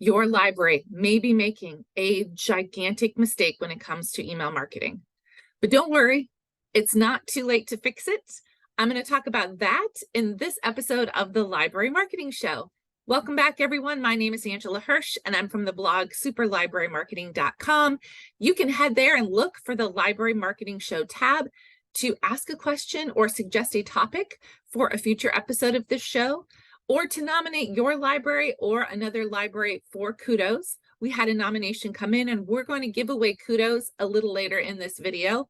Your library may be making a gigantic mistake when it comes to email marketing, but don't worry, it's not too late to fix it. I'm going to talk about that in this episode of the Library Marketing Show. Welcome back, everyone. My name is Angela Hursh, and I'm from the blog superlibrarymarketing.com. You can head there and look for the Library Marketing Show tab to ask a question or suggest a topic for a future episode of this show, or to nominate your library or another library for kudos. We had a nomination come in, and we're going to give away kudos a little later in this video.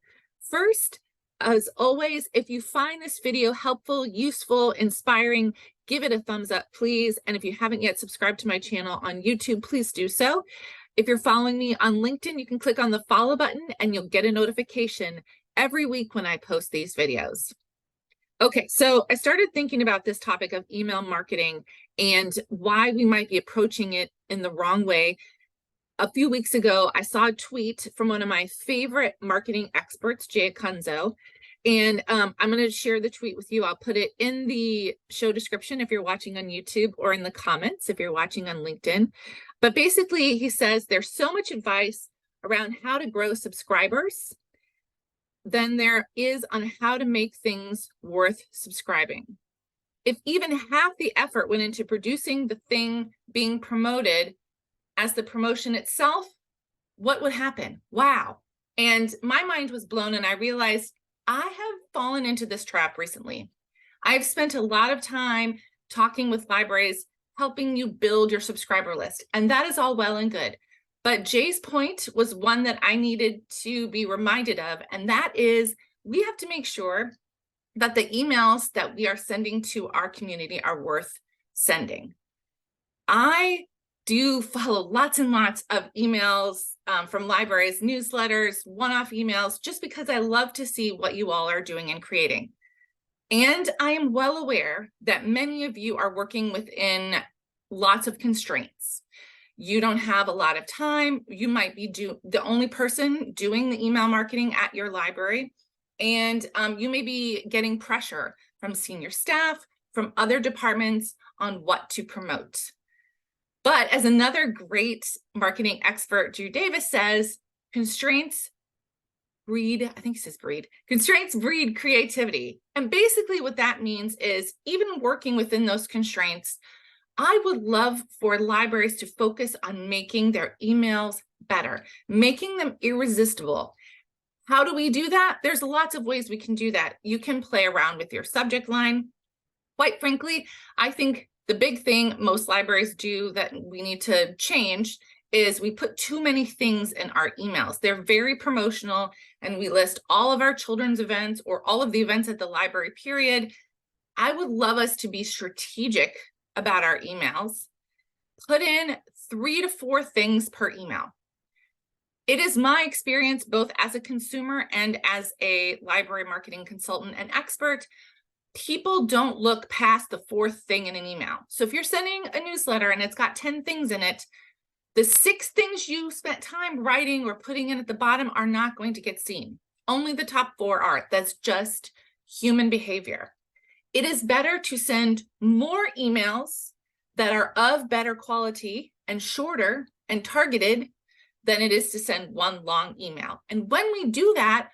First, as always, if you find this video helpful, useful, inspiring, give it a thumbs up, please. And if you haven't yet subscribed to my channel on YouTube, please do so. If you're following me on LinkedIn, you can click on the follow button and you'll get a notification every week when I post these videos. Okay, so I started thinking about this topic of email marketing and why we might be approaching it in the wrong way. A few weeks ago, I saw a tweet from one of my favorite marketing experts, Jay Kunzo, and I'm going to share the tweet with you. I'll put it in the show description if you're watching on YouTube, or in the comments if you're watching on LinkedIn. But basically, he says there's so much advice around how to grow subscribers than there is on how to make things worth subscribing. If even half the effort went into producing the thing being promoted as the promotion itself, what would happen? Wow. And my mind was blown, and I realized I have fallen into this trap recently. I've spent a lot of time talking with libraries, helping you build your subscriber list, and that is all well and good. But Jay's point was one that I needed to be reminded of, and that is we have to make sure that the emails that we are sending to our community are worth sending. I do follow lots and lots of emails from libraries, newsletters, one-off emails, just because I love to see what you all are doing and creating. And I am well aware that many of you are working within lots of constraints. You don't have a lot of time. You might be the only person doing the email marketing at your library. And you may be getting pressure from senior staff, from other departments on what to promote. But as another great marketing expert, Drew Davis, says, constraints breed creativity. And basically what that means is, even working within those constraints, I would love for libraries to focus on making their emails better, making them irresistible. How do we do that? There's lots of ways we can do that. You can play around with your subject line. Quite frankly, I think the big thing most libraries do that we need to change is we put too many things in our emails. They're very promotional, and we list all of our children's events or all of the events at the library, period. I would love us to be strategic about our emails. Put in 3 to 4 things per email. It is my experience, both as a consumer and as a library marketing consultant and expert, people don't look past the 4th thing in an email. So if you're sending a newsletter and it's got 10 things in it, the 6 things you spent time writing or putting in at the bottom are not going to get seen. Only the top 4 are. That's just human behavior. It is better to send more emails that are of better quality and shorter and targeted than it is to send one long email. And when we do that,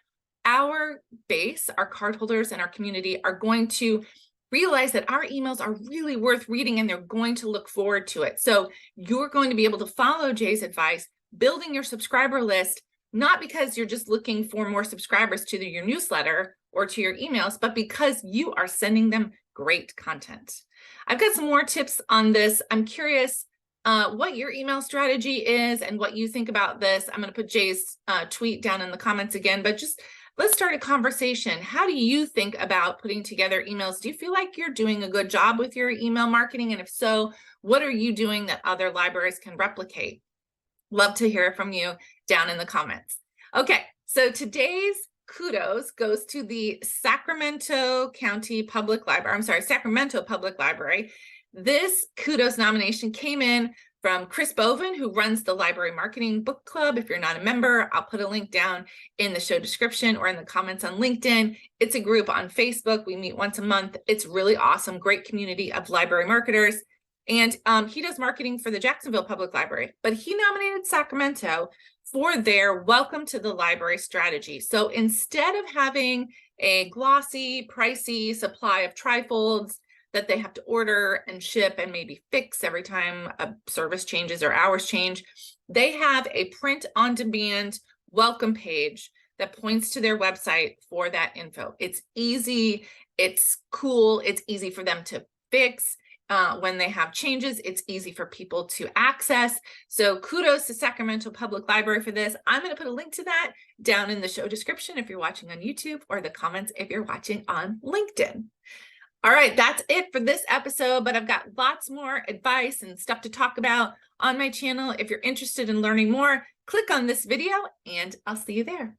our base, our cardholders and our community are going to realize that our emails are really worth reading, and they're going to look forward to it. So you're going to be able to follow Jay's advice, building your subscriber list, not because you're just looking for more subscribers to your newsletter or to your emails, but because you are sending them great content. I've got some more tips on this. I'm curious what your email strategy is and what you think about this. I'm going to put Jay's tweet down in the comments again, but just let's start a conversation. How do you think about putting together emails? Do you feel like you're doing a good job with your email marketing? And if so, what are you doing that other libraries can replicate? Love to hear from you down in the comments. Okay, so today's kudos goes to the Sacramento Public Library. This kudos nomination came in from Chris Boven, who runs the Library Marketing Book Club. If you're not a member, I'll put a link down in the show description or in the comments on LinkedIn. It's a group on Facebook. We meet once a month. It's really awesome. Great community of library marketers. And he does marketing for the Jacksonville Public Library, but he nominated Sacramento for their Welcome to the Library strategy. So instead of having a glossy, pricey supply of trifolds that they have to order and ship and maybe fix every time a service changes or hours change, they have a print-on-demand welcome page that points to their website for that info. It's easy, it's cool, it's easy for them to fix. When they have changes, it's easy for people to access. So kudos to Sacramento Public Library for this. I'm going to put a link to that down in the show description if you're watching on YouTube, or the comments if you're watching on LinkedIn. All right, that's it for this episode, but I've got lots more advice and stuff to talk about on my channel. If you're interested in learning more, click on this video and I'll see you there.